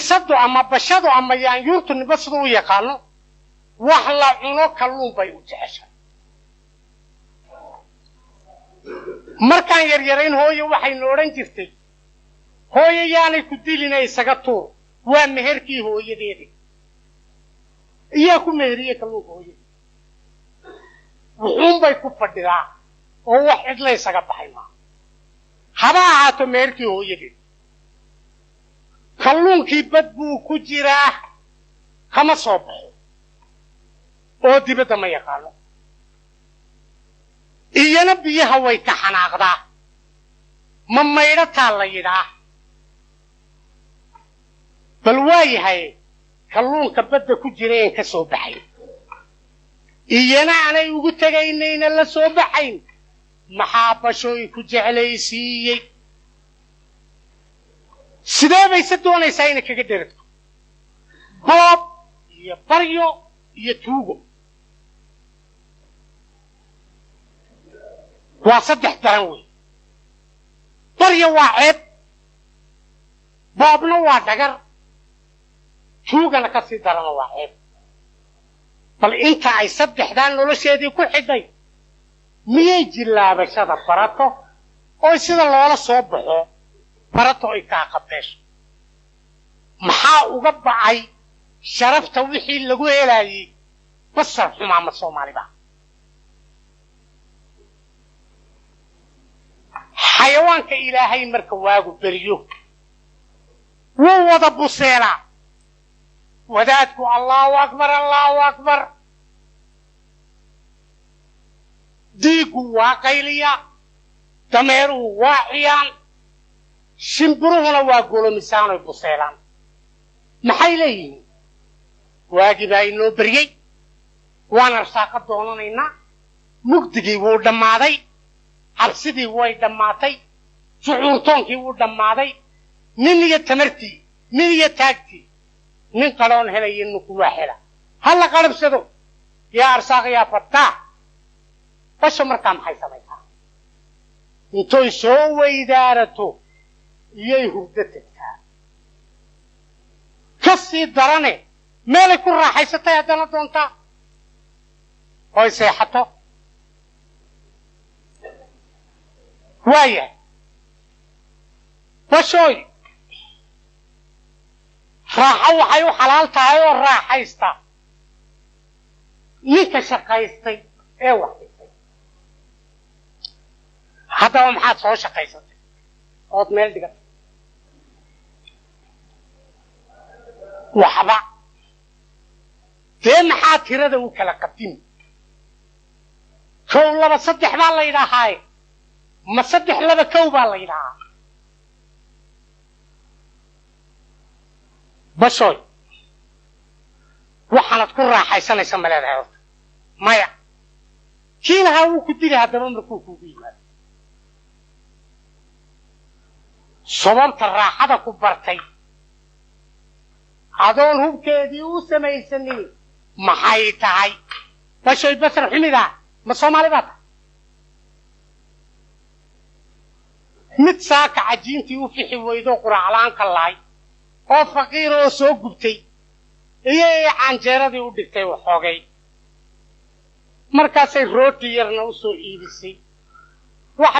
bisadu ama bashadu ama yaanyuurtu niba siduu u yaqaano wax la cuno kalluun bay u jeceshahay markaan yaryarayn hooyo waxaynu odhan jirtay hooyo yaanay ku dilinay isaga tuur waa meherkii hooyadeeda iyaa ku meheriye kalluunka hooyada wuxuun bay ku fadhidaa oo wax cidla isaga baxay maa haba ahaato meherkii hooyadeeda kalluunkii bad buu ku jiraa kama soo baxo oo dibadda ma yaqaano iyana biyaha way ka xanaaqdaa ma maydhataa la yidhaa bal waa yahay kalluunka badda ku jira een ka soo baxay iyana aanay ugu tegaynayna la soo baxayn maxaa bashooy ku jeclaysiiyey sidee bayse doonaysaa inay kaga dheragto boob iyo baryo iyo tuugo waa saddex daran wey baryo waa ceeb boobna waa dhagar tuugana ka sii darana waa ceeb bal inta ay saddexdaan nolosheedii ku xidhay miyay jillaabashada barato oo sida loola soo baxo barato ay kaa qabeesho maxaa uga bacay sharafta wixii lagu helaayey basar xumaama soomaaliba xayawaanka ilaahay marka waagu beriyo wuu wada buseelaa wadaadku allahu akbar diigu waa qayliya dameeruhu waa ciyaan shimbiruhuna waa golomisaanoy buseelaan maxay leeyihiin waagii baa inoo beryey waan arsaaqo doonanaynaa mugdigii wuu dhammaaday cabsidii way dhammaatay shucuurtoonkii wuu dhammaaday nin iyo tamartii nin iyo taagtii nin kaloon helaya ninku waa hela ha la qarabsado yaa arsaaq yaa fattaax basho markaa maxay samaysaa intoy soo weydaarato iyay hurdo tegtaa ka sii darane meelay ku raaxaysatay haddana doontaa oy seexato waayahay bashooy raaxo waxay u xalaal tahay oo raaxaysta ninka shaqaystay ee wax dhigtay haddaba maxaad soo shaqaysatay ood meel dhigatay waxba dee maxaa tirada u kala qadimi kow laba saddex baa la yidhaahaaye ma saddex laba kow baa la yidhahaa bashooy waxaanad ku raaxaysanaysa ma leedahay horta maya kii lahaa wuu ku dili haddaba markuu kuugu yimaado sababta raaxada ku bartay adoon hubkeedii u samaysanin maxay tahay bashooy basar xumidaa ma soomaali baa tahay mid saaka cajiintii u fixi weydo quraaclaanka lahay oo faqiir oo soo gubtay iyay canjeeradii u dhigtay waxoogay markaasay rooti yarna u soo iibisay